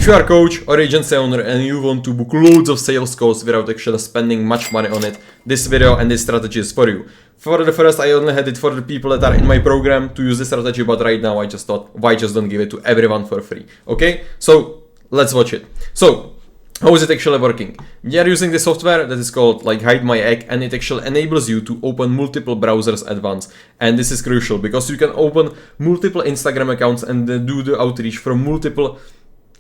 If you are a coach or agency owner and you want to book loads of sales calls without actually spending much money on it, this video and this strategy is for you. For the first, I only had it for the people that are in my program to use this strategy, but right now I just thought, why just don't give it to everyone for free? Okay, so let's watch it. So how is it actually working? We are using the software that is called like Hide My Egg, and it actually enables you to open multiple browsers at once. And this is crucial because you can open multiple Instagram accounts and then do the outreach from multiple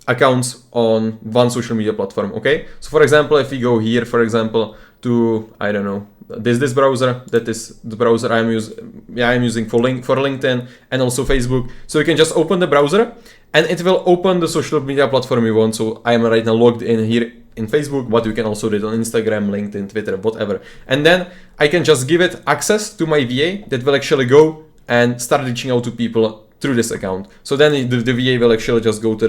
accounts on one social media platform. Okay, so for example, if we go here, for example, to, I don't know, this browser, that is the browser I'm using for LinkedIn and also Facebook. So you can just open the browser and it will open the social media platform you want. So I am right now logged in here in Facebook, but you can also do it on Instagram, LinkedIn, Twitter, whatever. And then I can just give it access to my VA that will actually go and start reaching out to people through this account. So then the VA will actually just go to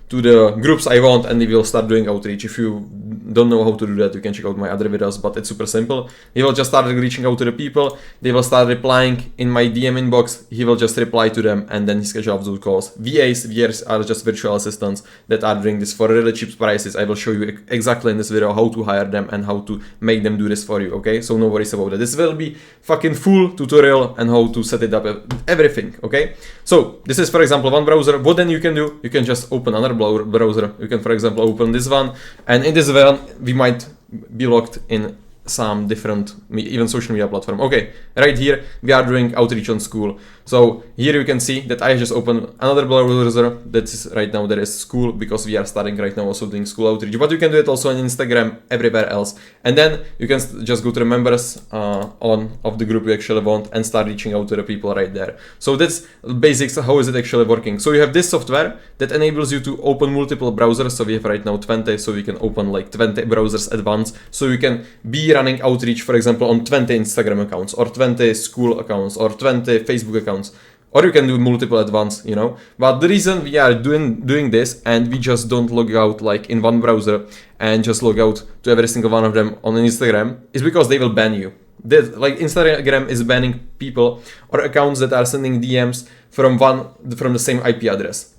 the groups I want and they will start doing outreach. If you don't know how to do that, you can check out my other videos, but it's super simple. He will just start reaching out to the people, they will start replying in my DM inbox, he will just reply to them and then he schedule those calls. VAs are just virtual assistants that are doing this for really cheap prices. I will show you exactly in this video how to hire them and how to make them do this for you, okay? So no worries about that. This will be fucking full tutorial and how to set it up, everything, okay? So this is, for example, one browser. What then you can do? You can just open another browser. You can, for example, open this one, and in this one we might be logged in some different even social media platform. Okay, right here we are doing outreach on school. So here you can see that I just opened another browser that is right now there is school, because we are starting right now also doing school outreach, but you can do it also on Instagram, everywhere else. And then you can just go to the members of the group you actually want and start reaching out to the people right there. So that's basics. How is it actually working? So you have this software that enables you to open multiple browsers. So we have right now 20, so we can open like 20 browsers at once. So you can be running outreach, for example, on 20 Instagram accounts or 20 school accounts or 20 Facebook accounts, or you can do multiple at once, you know. But the reason we are doing this and we just don't log out like in one browser and just log out to every single one of them on Instagram is because they will ban you. Like Instagram is banning people or accounts that are sending DMs from the same IP address.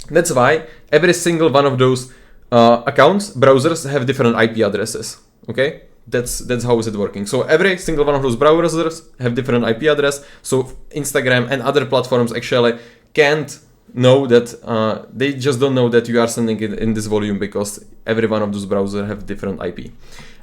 That's why every single one of those accounts, browsers, have different IP addresses. Okay, that's how is it working. So every single one of those browsers have different IP address. So Instagram and other platforms actually can't know that, they just don't know that you are sending it in this volume, because every one of those browsers have different IP.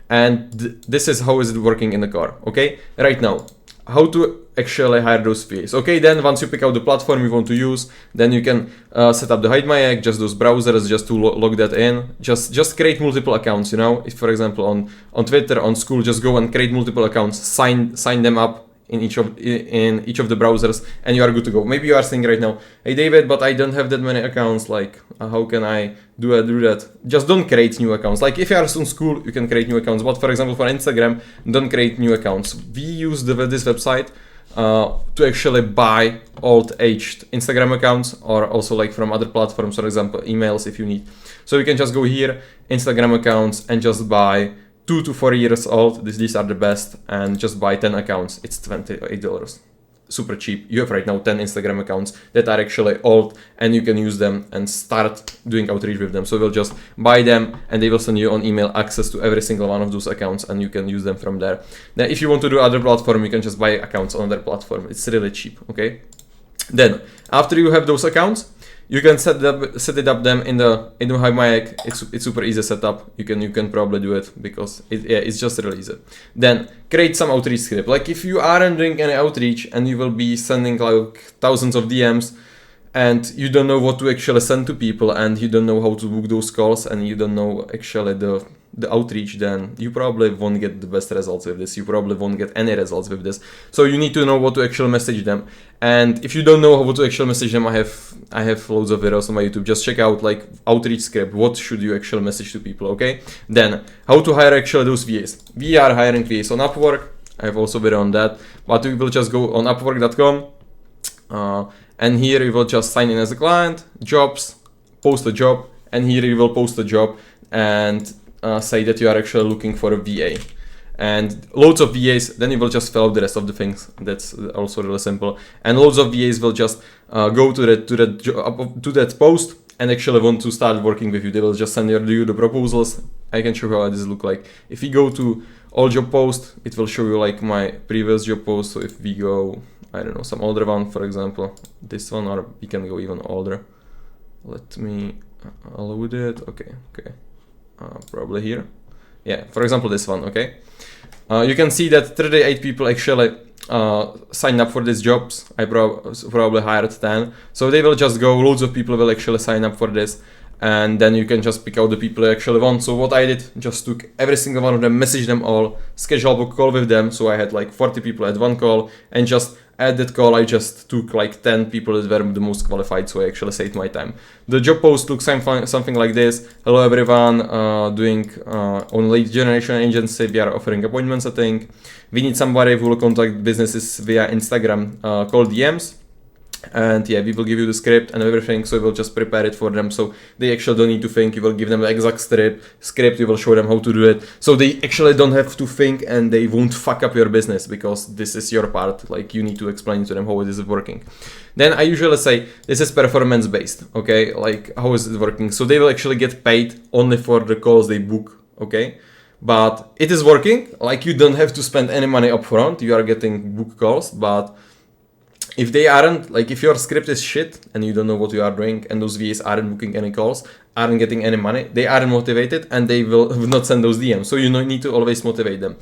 And this is how is it working in the car. Okay, right now, how to actually hire those VAs. Okay, then once you pick out the platform you want to use, then you can set up the Hide My Egg, just those browsers, just to log that in. Just create multiple accounts, you know. If, for example, on Twitter, on school, just go and create multiple accounts, sign them up in each of the browsers, and you are good to go. Maybe you are saying right now, hey David, but I don't have that many accounts, like how can I do that? Just don't create new accounts. Like if you are on school, you can create new accounts, but for example for Instagram, don't create new accounts. We use this website to actually buy old aged Instagram accounts, or also like from other platforms, for example emails if you need. So you can just go here, Instagram accounts, and just buy 2 to 4 years old. These are the best, and just buy 10 accounts. It's $28. Super cheap. You have right now 10 Instagram accounts that are actually old, and you can use them and start doing outreach with them. So we'll just buy them and they will send you on email access to every single one of those accounts, and you can use them from there. Then if you want to do other platform, you can just buy accounts on their platform. It's really cheap, okay? Then after you have those accounts, you can set it up them in the Hide My Egg. It's super easy setup. You can probably do it because it's just really easy. Then create some outreach script. Like if you aren't doing any outreach and you will be sending like thousands of DMs and you don't know what to actually send to people and you don't know how to book those calls and you don't know actually the outreach, then you probably won't get the best results with this. You probably won't get any results with this. So you need to know what to actually message them. And if you don't know how to actually message them, I have loads of videos on my YouTube. Just check out like outreach script. What should you actually message to people? Okay. Then how to hire actually those VAs. We are hiring VAs on Upwork. I have also video on that. But we will just go on Upwork.com. And here you will just sign in as a client, jobs, post a job, and here you will post a job and say that you are actually looking for a VA. And loads of VAs, then you will just fill out the rest of the things. That's also really simple. And loads of VAs will just go to that post and actually want to start working with you. They will just send you the proposals. I can show you how this look like. If we go to all job posts, it will show you like my previous job post. So if we go, I don't know, some older one, for example, this one, or we can go even older. Let me load it. Okay. Probably here. Yeah, for example, this one. Okay. You can see that 38 people actually signed up for these jobs. I probably hired 10. So they will just go, loads of people will actually sign up for this. And then you can just pick out the people you actually want. So what I did, just took every single one of them, messaged them all, scheduled a call with them. So I had like 40 people at one call, and just at that call I just took like 10 people that were the most qualified, so I actually saved my time. The job post looks something like this. Hello everyone, doing on lead generation agency, we are offering appointment setting. We need somebody who will contact businesses via Instagram, called DMs. And yeah, we will give you the script and everything, so we will just prepare it for them, so they actually don't need to think. You will give them the exact script, you will show them how to do it, so they actually don't have to think, and they won't fuck up your business, because this is your part. Like, you need to explain to them how it is working. Then I usually say this is performance based, okay, like how is it working. So they will actually get paid only for the calls they book, okay, but it is working. Like, you don't have to spend any money up front, you are getting book calls. But if they aren't, like, if your script is shit and you don't know what you are doing, and those VAs aren't booking any calls, aren't getting any money, they aren't motivated, and they will not send those DMs. So you need to always motivate them.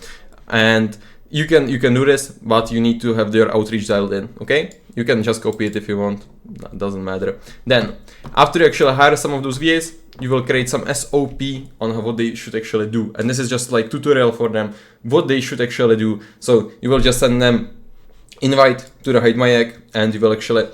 And you can do this, but you need to have their outreach dialed in, okay? You can just copy it if you want, that doesn't matter. Then, after you actually hire some of those VAs, you will create some SOP on what they should actually do. And this is just like tutorial for them, what they should actually do. So you will just send them invite to the Hide My Egg, and you will actually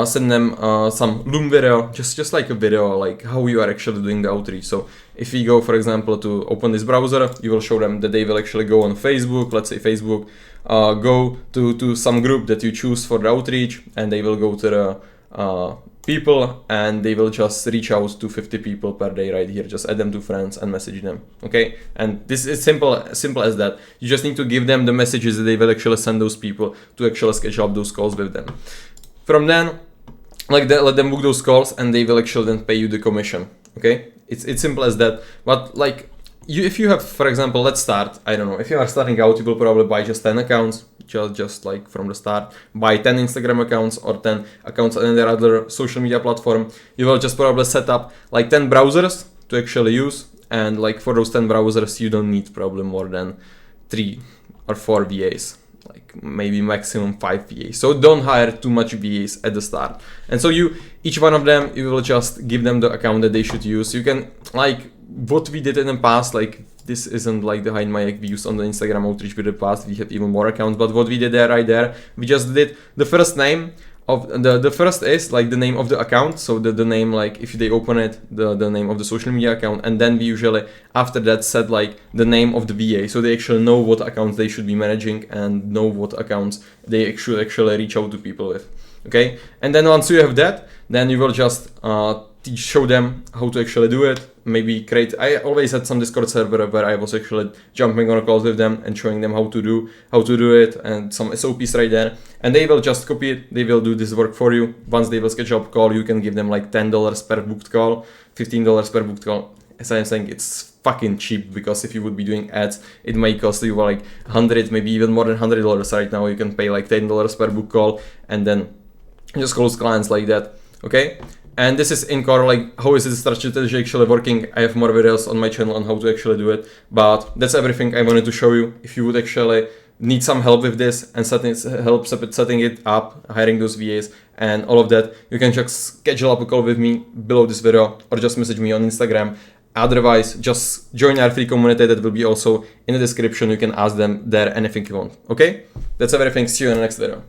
send them some Loom video, just like a video, like how you are actually doing the outreach. So if we go, for example, to open this browser, you will show them that they will actually go on Facebook, let's say Facebook, go to some group that you choose for the outreach, and they will go to the people, and they will just reach out to 50 people per day right here. Just add them to friends and message them, okay? And this is simple as that. You just need to give them the messages that they will actually send those people to actually schedule up those calls with them. From then, like that, let them book those calls, and they will actually then pay you the commission, okay? It's simple as that. But like, if you have, for example, let's start, I don't know, if you are starting out, you will probably buy just 10 accounts, just like from the start, buy 10 Instagram accounts or 10 accounts on any other social media platform. You will just probably set up like 10 browsers to actually use, and like for those 10 browsers, you don't need probably more than 3 or 4 VAs, like maybe maximum 5 VAs. So don't hire too much VAs at the start. And so each one of them, you will just give them the account that they should use. You can, like what we did in the past, like this isn't like the Hide My Egg we used on the Instagram outreach with the past, we have even more accounts, but what we did there, right there, we just did the first name of the first is like the name of the account, so the name, like if they open it, the name of the social media account, and then we usually after that set like the name of the VA, so they actually know what accounts they should be managing and know what accounts they should actually reach out to people with, okay? And then once you have that, then you will just show them how to actually do it. Maybe I always had some Discord server where I was actually jumping on a calls with them and showing them how to do it, and some SOPs right there, and they will just copy it. They will do this work for you. Once they will schedule a call, you can give them like $10 per booked call, $15 per booked call. As I'm saying, it's fucking cheap, because if you would be doing ads, it might cost you like 100, maybe even more than $100. Right now you can pay like $10 per book call, and then just close clients like that, okay? And this is in core, like how is this strategy actually working. I have more videos on my channel on how to actually do it, but that's everything I wanted to show you. If you would actually need some help with this and setting it up, hiring those VAs and all of that, you can just schedule up a call with me below this video, or just message me on Instagram. Otherwise, just join our free community that will be also in the description. You can ask them there anything you want, okay? That's everything. See you in the next video.